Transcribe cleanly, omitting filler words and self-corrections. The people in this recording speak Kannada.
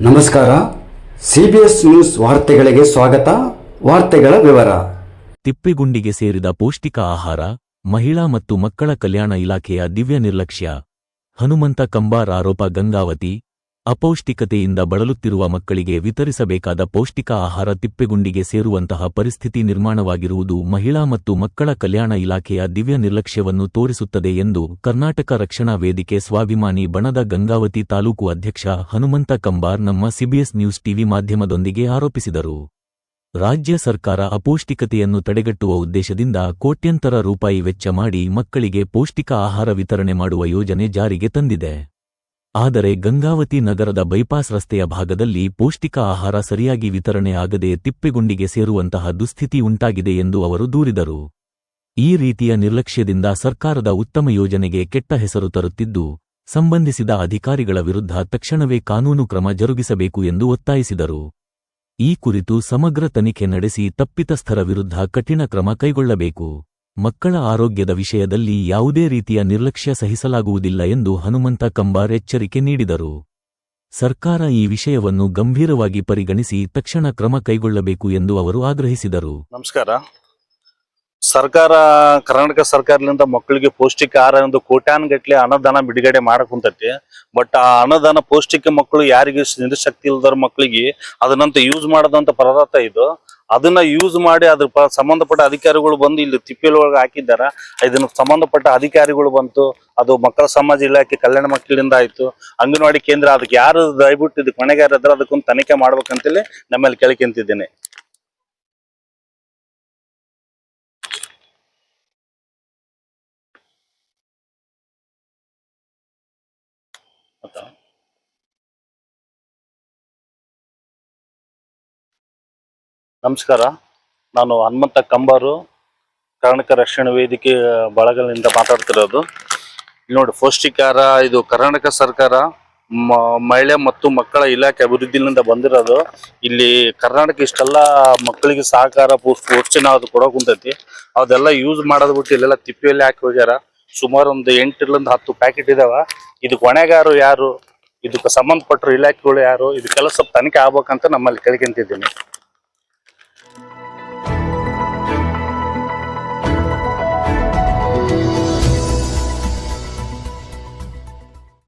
ನಮಸ್ಕಾರ. ಸಿಬಿಎಸ್ ನ್ಯೂಸ್ ವಾರ್ತೆಗಳಿಗೆ ಸ್ವಾಗತ. ವಾರ್ತೆಗಳ ವಿವರ. ತಿಪ್ಪೆಗುಂಡಿಗೆ ಸೇರಿದ ಪೌಷ್ಟಿಕ ಆಹಾರ, ಮಹಿಳಾ ಮತ್ತು ಮಕ್ಕಳ ಕಲ್ಯಾಣ ಇಲಾಖೆಯ ದಿವ್ಯ ನಿರ್ಲಕ್ಷ್ಯ. ಹನುಮಂತ ಕಂಬಾರ್ ಆರೋಪ. ಗಂಗಾವತಿ ಅಪೌಷ್ಟಿಕತೆಯಿಂದ ಬಳಲುತ್ತಿರುವ ಮಕ್ಕಳಿಗೆ ವಿತರಿಸಬೇಕಾದ ಪೌಷ್ಟಿಕ ಆಹಾರ ತಿಪ್ಪೆಗುಂಡಿಗೆ ಸೇರುವಂತಹ ಪರಿಸ್ಥಿತಿ ನಿರ್ಮಾಣವಾಗಿರುವುದು ಮಹಿಳಾ ಮತ್ತು ಮಕ್ಕಳ ಕಲ್ಯಾಣ ಇಲಾಖೆಯ ದಿವ್ಯ ನಿರ್ಲಕ್ಷ್ಯವನ್ನು ತೋರಿಸುತ್ತದೆ ಎಂದು ಕರ್ನಾಟಕ ರಕ್ಷಣಾ ವೇದಿಕೆ ಸ್ವಾಭಿಮಾನಿ ಬಣದ ಗಂಗಾವತಿ ತಾಲೂಕು ಅಧ್ಯಕ್ಷ ಹನುಮಂತ ಕಂಬಾರ್ ನಮ್ಮ ಸಿಬಿಎಸ್ ನ್ಯೂಸ್ ಟಿವಿ ಮಾಧ್ಯಮದೊಂದಿಗೆ ಆರೋಪಿಸಿದರು. ರಾಜ್ಯ ಸರ್ಕಾರ ಅಪೌಷ್ಟಿಕತೆಯನ್ನು ತಡೆಗಟ್ಟುವ ಉದ್ದೇಶದಿಂದ ಕೋಟ್ಯಂತರ ರೂಪಾಯಿ ವೆಚ್ಚ ಮಾಡಿ ಮಕ್ಕಳಿಗೆ ಪೌಷ್ಟಿಕ ಆಹಾರ ವಿತರಣೆ ಮಾಡುವ ಯೋಜನೆ ಜಾರಿಗೆ ತಂದಿದೆ. ಆದರೆ ಗಂಗಾವತಿ ನಗರದ ಬೈಪಾಸ್ ರಸ್ತೆಯ ಭಾಗದಲ್ಲಿ ಪೌಷ್ಟಿಕ ಆಹಾರ ಸರಿಯಾಗಿ ವಿತರಣೆ ಆಗದೆ ತಿಪ್ಪೆಗುಂಡಿಗೆ ಸೇರುವಂತಹ ದುಸ್ಥಿತಿ ಉಂಟಾಗಿದೆ ಎಂದು ಅವರು ದೂರಿದರು. ಈ ರೀತಿಯ ನಿರ್ಲಕ್ಷ್ಯದಿಂದ ಸರ್ಕಾರದ ಉತ್ತಮ ಯೋಜನೆಗೆ ಕೆಟ್ಟ ಹೆಸರು ತರುತ್ತಿದ್ದು, ಸಂಬಂಧಿಸಿದ ಅಧಿಕಾರಿಗಳ ವಿರುದ್ಧ ತಕ್ಷಣವೇ ಕಾನೂನು ಕ್ರಮ ಜರುಗಿಸಬೇಕು ಎಂದು ಒತ್ತಾಯಿಸಿದರು. ಈ ಕುರಿತು ಸಮಗ್ರ ತನಿಖೆ ನಡೆಸಿ ತಪ್ಪಿತಸ್ಥರ ವಿರುದ್ಧ ಕಠಿಣ ಕ್ರಮ ಕೈಗೊಳ್ಳಬೇಕು. ಮಕ್ಕಳ ಆರೋಗ್ಯದ ವಿಷಯದಲ್ಲಿ ಯಾವುದೇ ರೀತಿಯ ನಿರ್ಲಕ್ಷ್ಯ ಸಹಿಸಲಾಗುವುದಿಲ್ಲ ಎಂದು ಹನುಮಂತ ಕಂಬಾರ್ ಎಚ್ಚರಿಕೆ ನೀಡಿದರು. ಸರ್ಕಾರ ಈ ವಿಷಯವನ್ನು ಗಂಭೀರವಾಗಿ ಪರಿಗಣಿಸಿ ತಕ್ಷಣ ಕ್ರಮ ಕೈಗೊಳ್ಳಬೇಕು ಎಂದು ಅವರು ಆಗ್ರಹಿಸಿದರು. ನಮಸ್ಕಾರ. ಕರ್ನಾಟಕ ಸರ್ಕಾರದಿಂದ ಮಕ್ಕಳಿಗೆ ಪೌಷ್ಟಿಕ ಆಹಾರ ಎಂದು ಕೋಟ್ಯಾನುಗಟ್ಟಲೆ ಅನುದಾನ ಬಿಡುಗಡೆ ಮಾಡಕ್ ಕುಂತೈತಿ. ಬಟ್ ಆ ಅನುದಾನ ಪೌಷ್ಟಿಕ ಮಕ್ಕಳು ಯಾರಿಗೆ ನಿರಶಕ್ತಿ ಇಲ್ಲದವ್ರ ಮಕ್ಕಳಿಗೆ ಅದನ್ನಂತ ಯೂಸ್ ಮಾಡದಂತ ಪದಾರ್ಥ ಇದು. ಅದನ್ನ ಯೂಸ್ ಮಾಡಿ ಅದ್ರ ಸಂಬಂಧಪಟ್ಟ ಅಧಿಕಾರಿಗಳು ಬಂದು ಇಲ್ಲಿ ತಿಪ್ಪೆಲ್ ಒಳಗೆ ಹಾಕಿದ್ದಾರ. ಇದನ್ನ ಸಂಬಂಧಪಟ್ಟ ಅಧಿಕಾರಿಗಳು ಬಂತು, ಅದು ಮಕ್ಕಳ ಸಮಾಜ ಇಲಾಖೆ ಕಲ್ಯಾಣ ಮಕ್ಕಳಿಂದ ಆಯ್ತು, ಅಂಗನವಾಡಿ ಕೇಂದ್ರ, ಅದಕ್ಕೆ ಯಾರು ದಯವಿಟ್ಟು ಇದಕ್ಕೆ ಹೊಣೆಗಾರ ಇದ್ರೆ ಅದಕ್ಕೊಂದು ತನಿಖೆ ಮಾಡ್ಬೇಕಂತೇಳಿ ನಮ್ಮಲ್ಲಿ ಕೇಳ್ಕೊಂತಿದ್ದೇನೆ. ನಮಸ್ಕಾರ. ನಾನು ಹನುಮಂತ ಕಂಬಾರು, ಕರ್ನಾಟಕ ರಕ್ಷಣಾ ವೇದಿಕೆ ಬಳಗದಿಂದ ಮಾತಾಡ್ತಿರೋದು. ಇಲ್ಲಿ ನೋಡಿ, ಪೌಷ್ಟಿಕ ಆಹಾರ ಇದು ಕರ್ನಾಟಕ ಸರ್ಕಾರ ಮಹಿಳೆ ಮತ್ತು ಮಕ್ಕಳ ಇಲಾಖೆ ಅಭಿವೃದ್ಧಿಯಿಂದ ಬಂದಿರೋದು. ಇಲ್ಲಿ ಕರ್ನಾಟಕ ಇಷ್ಟೆಲ್ಲ ಮಕ್ಕಳಿಗೆ ಸಹಕಾರ ಪೋಷಣೆ ಅದು ಕೊಡೋಕೆ ಕುಂತೈತಿ. ಅದೆಲ್ಲ ಯೂಸ್ ಮಾಡೋದು ಬಿಟ್ಟು ಇಲ್ಲೆಲ್ಲ ತಿಪ್ಪೆಯಲ್ಲಿ ಹಾಕಿ ಹೋಗ್ಯಾರ. ಸುಮಾರು ಒಂದು 8ರಿಂದ 10 ಪ್ಯಾಕೆಟ್ ಇದಾವ. ಇದಕ್ಕೆ ಹೊಣೆಗಾರರು ಯಾರು, ಇದಕ್ಕೆ ಸಂಬಂಧಪಟ್ಟರು ಇಲಾಖೆಗಳು ಯಾರು, ಇದಕ್ಕೆಲ್ಲ ಸ್ವಲ್ಪ ತನಿಖೆ ಆಗ್ಬೇಕಂತ ನಮ್ಮಲ್ಲಿ ಕೇಳ್ಕೊಂತಿದ್ದೀನಿ.